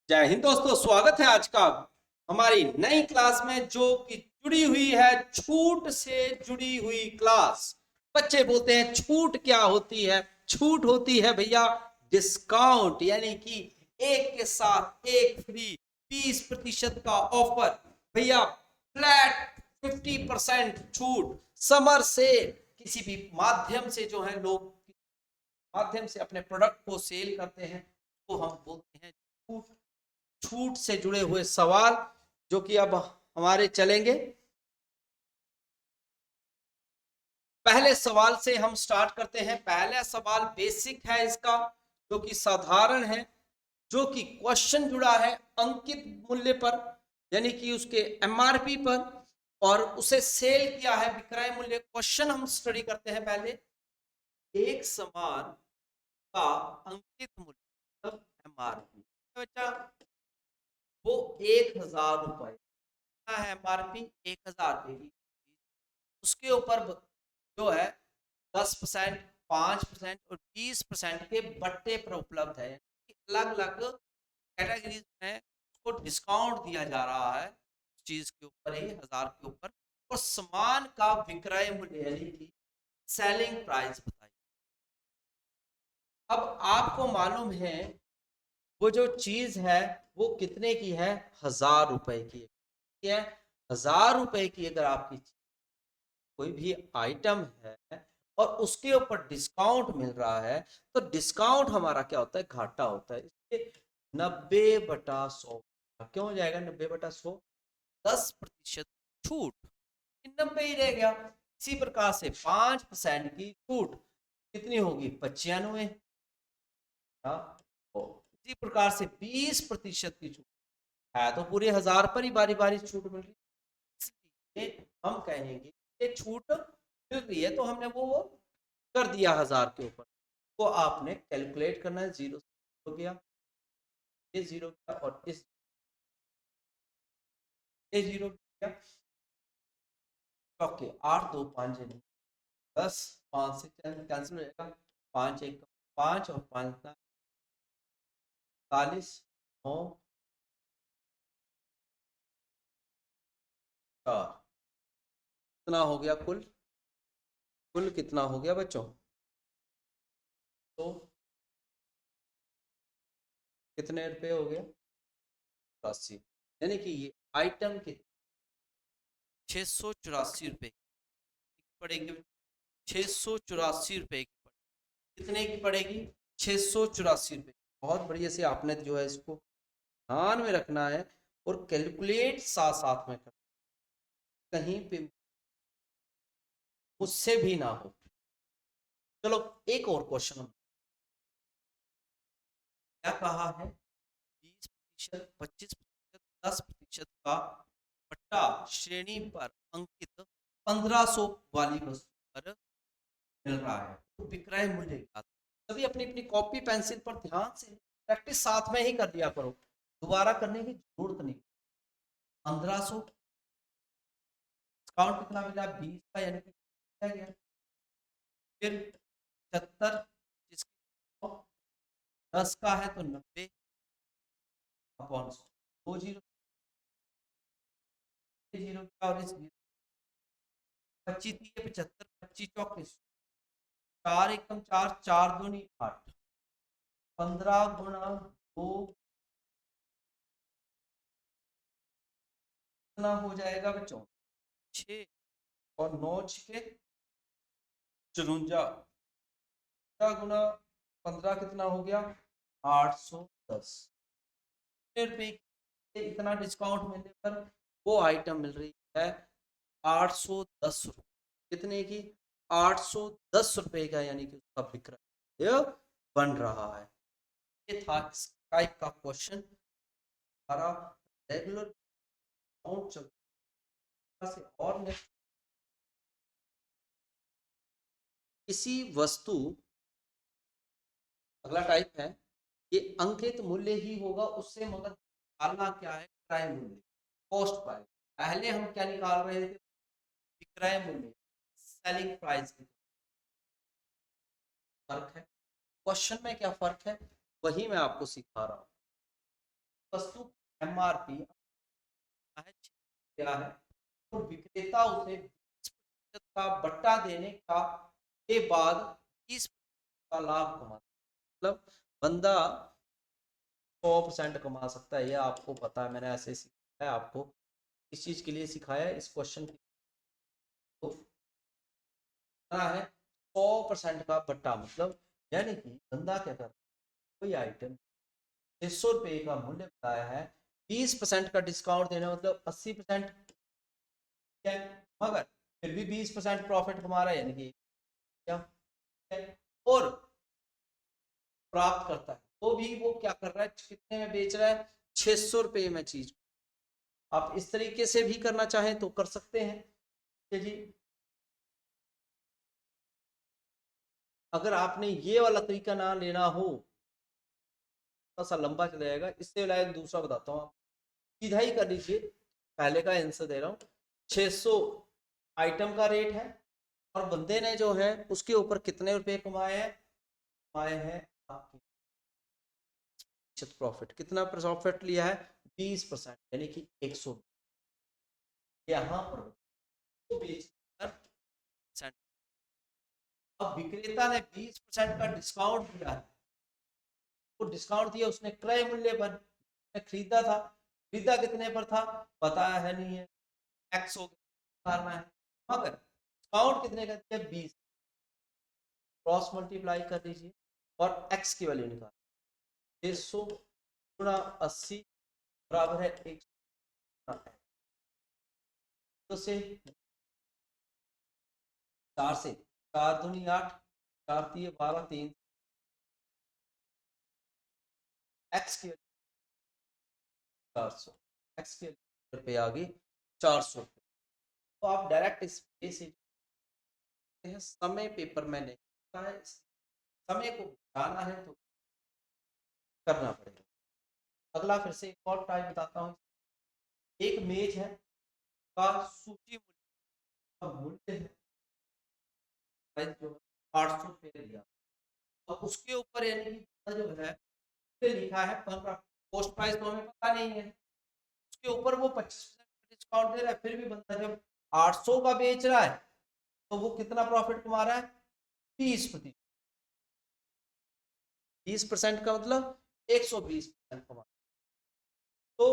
जय हिंद दोस्तों, स्वागत है आज का हमारी नई क्लास में जो कि जुड़ी हुई है छूट से जुड़ी हुई क्लास। बच्चे बोलते हैं छूट क्या होती है? छूट होती है भैया डिस्काउंट, यानी कि एक के साथ एक फ्री, 20% का ऑफर भैया, फ्लैट 50% छूट, समर से किसी भी माध्यम से जो है लोग माध्यम से अपने प्रोडक्ट को सेल करते हैं तो हम बोलते हैं छूट। छूट से जुड़े हुए सवाल जो कि अब हमारे चलेंगे। पहले सवाल से हम स्टार्ट करते हैं। पहला सवाल बेसिक है इसका, जो कि साधारण है, जो कि क्वेश्चन जुड़ा है अंकित मूल्य पर, यानी कि उसके एमआरपी पर, और उसे सेल किया है विक्रय मूल्य। क्वेश्चन हम स्टडी करते हैं पहले। एक सामान का अंकित मूल्य एमआरपी बच्चा वो 1000 रुपए है। एमआरपी 1000 की, उसके ऊपर जो है 10%, 5% और 20% के बट्टे पर उपलब्ध है। अलग अलग कैटेगरीज में उसको डिस्काउंट दिया जा रहा है चीज के ऊपर ही, 1000 के ऊपर। और सामान का विक्रय मूल्य यानी कि सेलिंग प्राइस बताइए। अब आपको मालूम है वो जो चीज है वो कितने की है? 1000 रुपए की है। 1000 रुपए की अगर आपकी कोई भी आइटम है और उसके ऊपर डिस्काउंट मिल रहा है, तो डिस्काउंट हमारा क्या होता है? घाटा होता है। इसलिए 90/100 क्यों हो जाएगा? 90/100, 10% छूट, 90 ही रह गया। इसी प्रकार से 5% की छूट कितनी होगी? 95। हाँ, तो इसी प्रकार से 20% की छूट है तो पूरे 1000 पर ही बारी बारी छूट मिल रही। इसलिए हम कहेंगे ये छूट मिल रही है तो हमने वो कर दिया 1000 के ऊपर। तो आपने कैलकुलेट करना है, जीरो हो गया, ये जीरो गया और इस ये जीरो गया। ओके, 8 2 5 10, 5 से कैंसिल हो जाएगा। 5 1 5 और 5 45, 9 4, कितना हो गया कुल? कुल कितना हो गया बच्चों? तो कितने रुपए हो गए? 84। यानी कि ये आइटम के 684 रुपए पड़ेगी। 684 रुपए की पड़ेगी। कितने की पड़ेगी? 684 रुपए। बहुत बढ़िया से आपने जो है इसको ध्यान में रखना है और कैलकुलेट साथ साथ में करना, कहीं पे मुझसे भी ना हो। चलो एक और क्वेश्चन क्या कहा है? 20%, 25%, 10% का पट्टा श्रेणी पर अंकित 1500 वाली वस्तु पर मिल रहा है तो विक्रय मूल्य क्या था? सभी अपनी अपनी कॉपी पेंसिल पर ध्यान से प्रैक्टिस साथ में ही कर दिया करो, दोबारा करने की जरूरत नहीं। 1500 डिस्काउंट कितना मिला? 20 का, यानी कि गया। फिर 75 जिसकी 10 का है तो 90 अपॉन 100, 2 जीरो, जीरो का और इस 25 3 75, 25 34, 4 एकम 4, 4 दूनी 8, 15 गुणा 2 कितना हो जाएगा बच्चों? 6 और 9 छके 54, गुना 15 कितना हो गया? 810 रुपए। इतना डिस्काउंट मिलने पर वो आइटम मिल रही है 810 रुपए। कितने की? 810 रुपए का, यानी कि उसका विक्रय बन रहा है। ये था इस टाइप का क्वेश्चन। हमारा रेगुलर अकाउंट चलता से और नेक्स्ट किसी वस्तु, अगला टाइप है ये अंकित मूल्य ही होगा उससे, मगर निकालना क्या है? क्रय मूल्य, कॉस्ट प्राइस। पहले हम क्या निकाल रहे थे? विक्रय मूल्य, सेलिंग प्राइस। फर्क है क्वेश्चन में, क्या फर्क है वही मैं आपको सिखा रहा हूँ। वस्तु MRP है क्या है, और विक्रेता उसे 20% का बट्टा देने का के बाद 20% का लाभ कमा, मतलब बंदा 100% कमा सकता है। यह आपको पता है, मैंने ऐसे सिखाया है आपको। इस चीज के लिए सिखाया है, इस क्वेश्चन को है 100% का बट्टा, मतलब यानी कि बंदा क्या कर, कोई आइटम 600 रुपये का मूल्य बताया है, 20% का डिस्काउंट देना मतलब 80%, मगर फिर भी 20% प्रॉफिट कमा रहा है, यानी कि क्या, और प्राप्त करता है तो भी वो क्या कर रहा है, कितने में बेच रहा है, 600 रुपये में चीज। आप इस तरीके से भी करना चाहें तो कर सकते हैं। ठीक है जी, अगर आपने ये वाला तरीका ना लेना हो, थोड़ा सा लंबा चला जाएगा, इससे लायक दूसरा बताता हूँ, सीधा ही कर लीजिए। पहले का आंसर दे रहा हूँ, 600 आइटम का रेट है, और बंदे ने जो है उसके ऊपर कितने रुपए कमाए हैं, कमाए हैं आपकी प्रॉफिट, कितना प्रॉफिट लिया है, 20%, यानी कि 100। यहाँ पर बेचकर, अब विक्रेता ने 20% का डिस्काउंट दिया है, वो डिस्काउंट दिया उसने क्रय मूल्य पर, खरीदा था, खरीदा कितने पर था बताया है नहीं है, एक्स हो गया है, मगर डिस्काउंट कितने का दिया, 20, क्रॉस मल्टीप्लाई कर लीजिए और एक्स की वैल्यू निकाल, 600 गुणा 80 बराबर है 100, तो से 4 से 4 दूनी 8, 4 3 12, 3 एक्स की 400, एक्स के रुपये आ गई 400 रुपये। तो आप डायरेक्ट इस से समय पेपर में नहीं होता है, समय को जाना है तो करना पड़ेगा। अगला फिर से एक और टाइप बताता हूँ, एक मेज है का सूची मूल्य है जो 800 रुपये दिया, और उसके ऊपर यानी कि जो है लिखा है 15, पोस्ट प्राइस तो हमें पता नहीं है, उसके ऊपर वो 25% डिस्काउंट दे रहा है, फिर भी बंदा जब 800 का बेच रहा है तो वो कितना प्रॉफिट कमा रहा है, 30%। 20% का मतलब 120% कमा, तो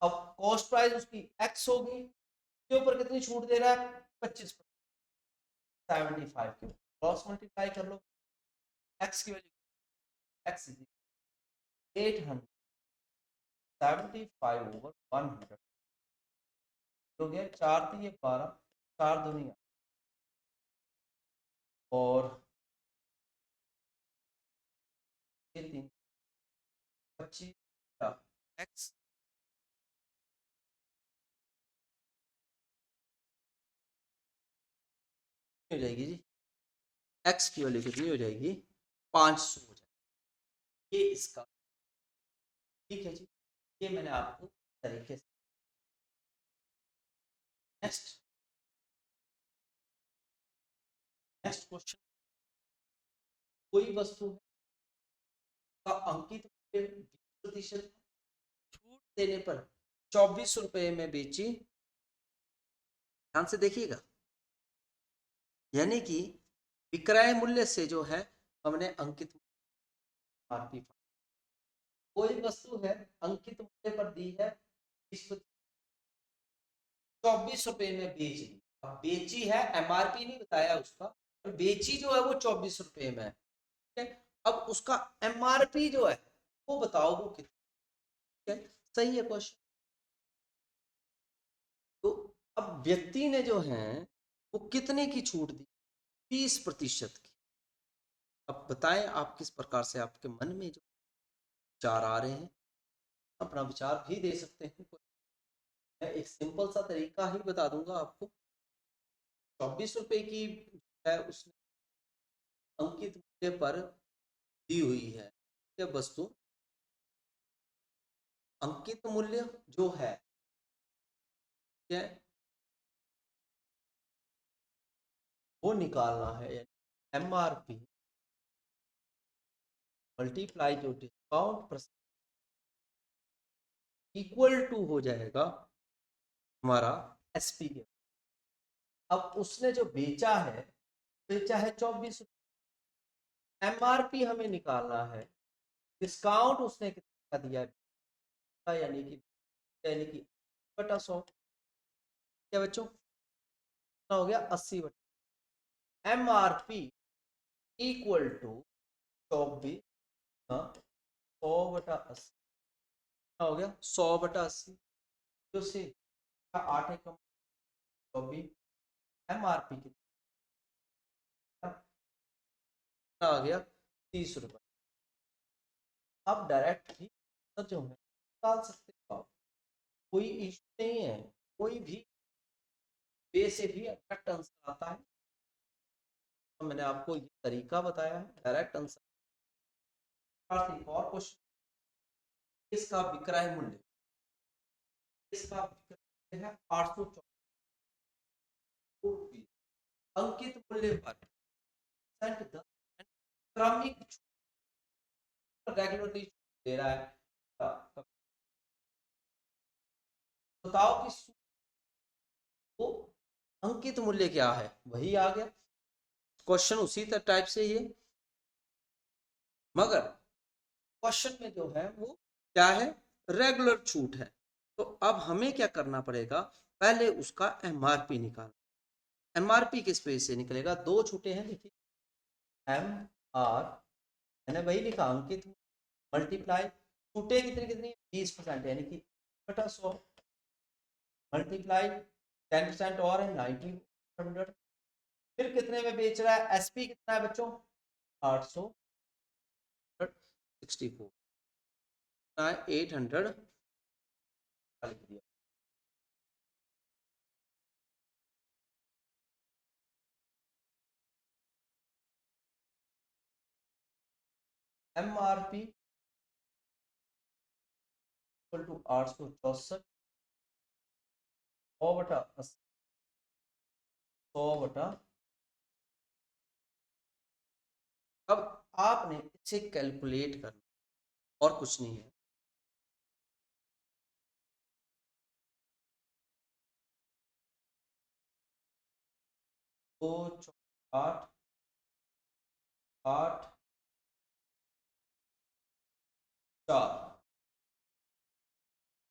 अब कॉस्ट प्राइस उसकी एक्स होगी, उसके ऊपर कितनी छूट दे रहा है, 25%, 75 के क्रॉस मल्टीप्लाई कर लो, एक्स की वैल्यू एक्स 875/100 हो गया, 4 3 12, 4 दुनिया और 3 25, एक्स हो जाएगी जी, एक्स की वैल्यू कितनी हो जाएगी, 500 हो जाएगी, ये इसका, ठीक है जी। ये मैंने आपको तरीके से, नेक्स्ट नेक्स्ट क्वेश्चन, कोई वस्तु का अंकित 20% छूट देने पर 24 रुपए में बेची, ध्यान से देखिएगा, यानी कि विक्रय मूल्य से जो है हमने अंकित आरपी, कोई वस्तु है अंकित मूल्य पर दी है 24 रुपए में बेच दी, अब बेची है, एमआरपी नहीं बताया उसका, और बेची जो है वो 24 रुपए में है, ठीक है। अब उसका एमआरपी जो है वो बताओ वो कितना है, सही है क्वेश्चन। तो अब व्यक्ति ने जो है वो कितने की छूट दी, 20% की। अब बताएं आप किस प्रकार से आपके मन में जो विचार आ रहे हैं, अपना विचार भी दे सकते हैं। मैं एक सिंपल सा तरीका ही बता दूंगा आपको, 24 रुपए की है उसने अंकित मूल्य पर दी हुई है, यह वस्तु अंकित मूल्य जो है, क्या वो निकालना है, एमआरपी मल्टीप्लाई जो डिस्काउंट इक्वल टू हो जाएगा हमारा एसपी के। अब उसने जो बेचा है 24। एमआरपी हमें निकालना है, डिस्काउंट उसने कितना दिया है, यानी कि बटा 100। क्या बच्चों, कितना हो गया 80 बटा एमआरपी इक्वल टू 24 100 बटा 80 हो गया 100 बटा 80। तो से 8 एकम 24 एमआरपी कितना आ गया 30 रुपए। अब डायरेक्ट भी जो है निकाल सकते हो आप, कोई इश्यू नहीं है, कोई भी वे से भी डायरेक्ट आंसर आता है। तो मैंने आपको ये तरीका बताया है डायरेक्ट आंसर। एक और क्वेश्चन, इसका विक्रय मूल्य, इसका विक्रय है 824 अंकित मूल्य पर क्रमिक रेगुलरली दे रहा है। बताओ कि वो अंकित मूल्य क्या है, वही आ गया क्वेश्चन, उसी टाइप से ही है, मगर क्वेश्चन में जो है वो क्या है, रेगुलर छूट है। तो अब हमें क्या करना पड़ेगा, पहले उसका एमआरपी निकालना। एमआरपी किस पेज से निकलेगा, दो छूटे हैं, देखिए एम आर, मैंने वही लिखा अंकित मल्टीप्लाई, छूटे कितनी कितनी 20% यानी कि बटा 100 मल्टीप्लाई 10% और है 90 फिर कितने में बेच रहा है, एसपी कितना है बच्चों 864 800 लिख दिया। एमआरपी इक्वल टू 864 100 बटा 80 100 बटा। अब आपने इसे कैलकुलेट करना और कुछ नहीं है। दो 8 8 4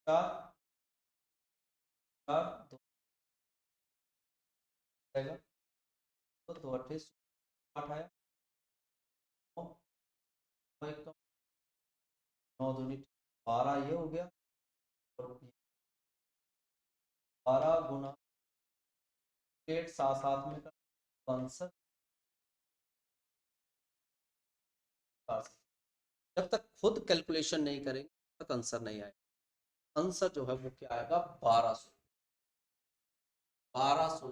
4 4 2 आएगा, तो 2 28 8 आया, 9 एक कम 9 दूनी 12 ये हो गया, और 12 गुना 8 7 7 में का 62। जब तक खुद कैलकुलेशन नहीं करेंगे तब तक आंसर नहीं आएगा। आंसर जो है वो क्या आएगा 1200। 1200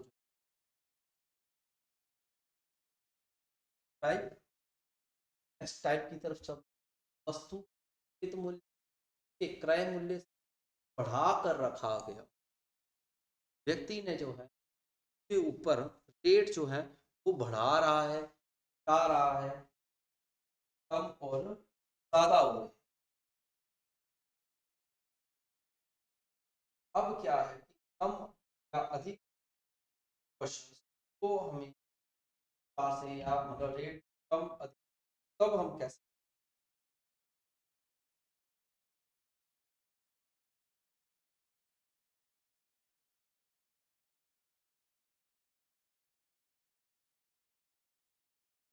टाइप, नेक्स्ट टाइप की तरफ चल, वस्तु मूल्य के क्रय मूल्य बढ़ा कर रखा गया, व्यक्ति ने जो है के ऊपर रेट जो है वो बढ़ा रहा है, बढ़ा रहा है, कम और ज्यादा हो गए। अब क्या है कि कम या अधिक क्वेश्चन को हमें से या मतलब रेट कम अधिक, तब हम कैसे,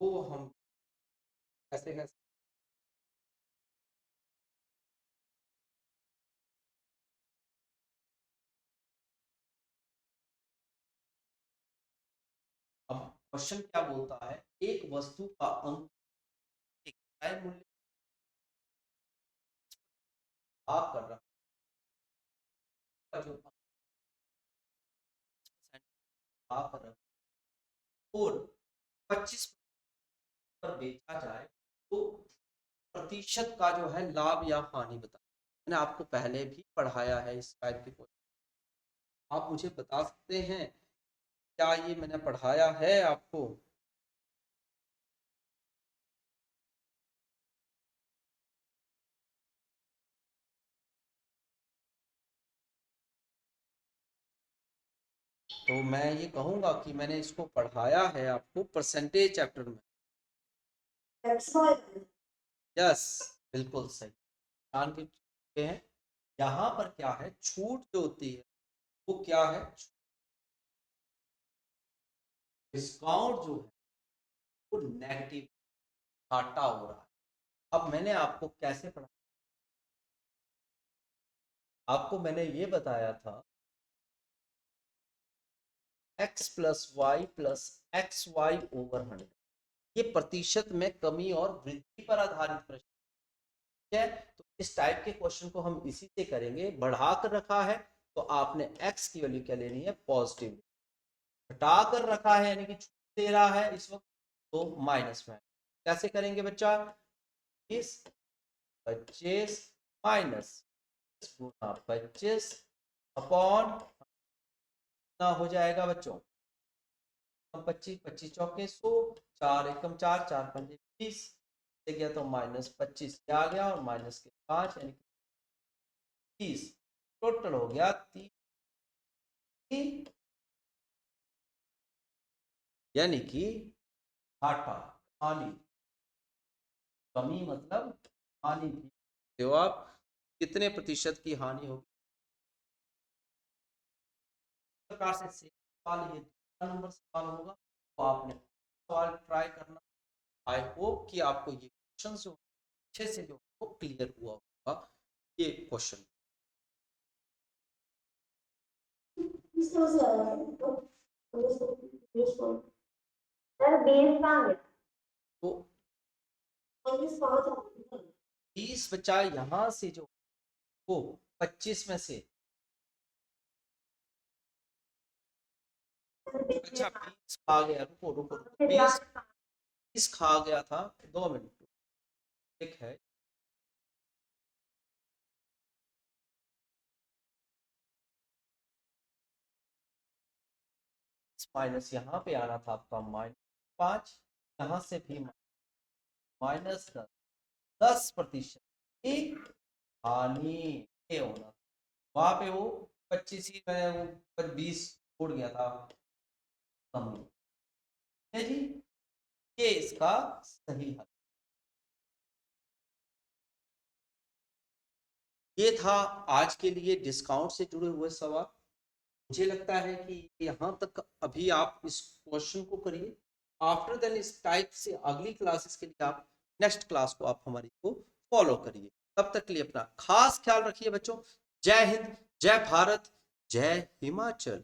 वो हम कैसे कैसे अब क्वेश्चन क्या बोलता है, एक वस्तु का अंक एक क्रय मूल्य भाग कर रहा है, जो भाग कर रहा है और 25 पर बेचा जाए तो प्रतिशत का जो है लाभ या हानि बता। मैंने आपको पहले भी पढ़ाया है इस टाइप के क्वेश्चन, आप मुझे बता सकते हैं क्या ये मैंने पढ़ाया है आपको। तो मैं ये कहूंगा कि मैंने इसको पढ़ाया है आपको परसेंटेज चैप्टर में। यस, बिल्कुल सही, ध्यान के चुके हैं। यहाँ पर क्या है, छूट जो होती है वो क्या है, डिस्काउंट जो है वो नेगेटिव, घाटा हो रहा है। अब मैंने आपको कैसे पढ़ा, आपको मैंने ये बताया था x plus y plus x y over 100, ये प्रतिशत में कमी और वृद्धि पर आधारित प्रश्न है। तो इस टाइप के क्वेश्चन को हम इसी से करेंगे। बढ़ा कर रखा है तो आपने x की वैल्यू क्या लेनी है, पॉजिटिव। घटा कर रखा है यानी कि छूट दे रहा है इस वक्त, तो माइनस में। कैसे करेंगे बच्चा, 25 माइनस गुना 25 अपॉन कितना हो जाएगा बच्चों, 25, 25 चौके 100, 4 एकम 4, 4 पंजे 20 गया तो -25 आ गया और माइनस के 5 यानी 30, टोटल हो गया 30, यानी कि घाटा, हानि। कमी मतलब हानि भी, तो आप कितने प्रतिशत की हानि होगी। प्रकार से सवाल, ये दूसरा नंबर सवाल होगा, तो आपने सवाल ट्राई करना। आई होप कि आपको ये क्वेश्चन जो अच्छे से जो क्लियर हुआ होगा ये क्वेश्चन। तो 20 बचा यहाँ से जो वो 25 में से, अच्छा 20 खा गया, रुको रुको, 20 खा गया था, 2 मिनट, एक है माइनस, यहाँ पे आना था आपका -5, यहाँ से भी -10, 10% हानि ये होना, वहां पे वो 25 ही में वो 20 उड़ गया था कम है जी। ये इसका सही हल। ये था आज के लिए डिस्काउंट से जुड़े हुए सवाल। मुझे लगता है कि यहाँ तक अभी आप इस क्वेश्चन को करिए। आफ्टर देन इस टाइप से अगली क्लासेस के लिए आप नेक्स्ट क्लास को आप हमारी को फॉलो करिए। तब तक के लिए अपना खास ख्याल रखिए बच्चों। जय हिंद, जय भारत, जय हिमाचल।